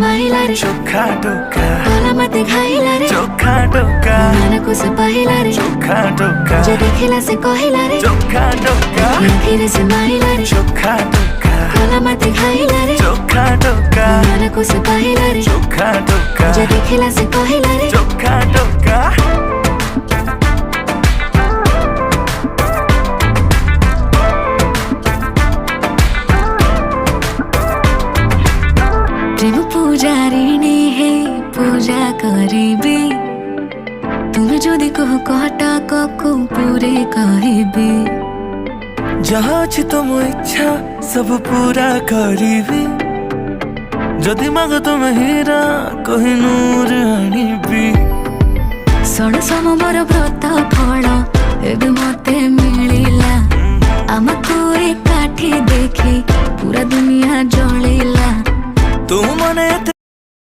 माइला रे चोखा टोका भला मते खाइला रे चोखा टोका मन को से पहिला रे चोखा टोका जे देखिला से कहिला रे चोखा टोका फिर से माइला रे चोखा टोका भला मते खाइला रे चोखा टोका मन को से पहिला रे चोखा टोका जे देखिला से कहिला रे चोखा टोका प्रेम पूजारिणी है पूजा करिबे तुम जदि कह कहटा को पूरे कहबे जहाँ अछि तुम इच्छा सब पूरा करिबी जदि माग तुम हीरा कोहिनूर आनिबी षण समर व्रत फल एबे मते मिलिला आमको एकाठी देखी पूरा दुनिया जलिला तू मने एते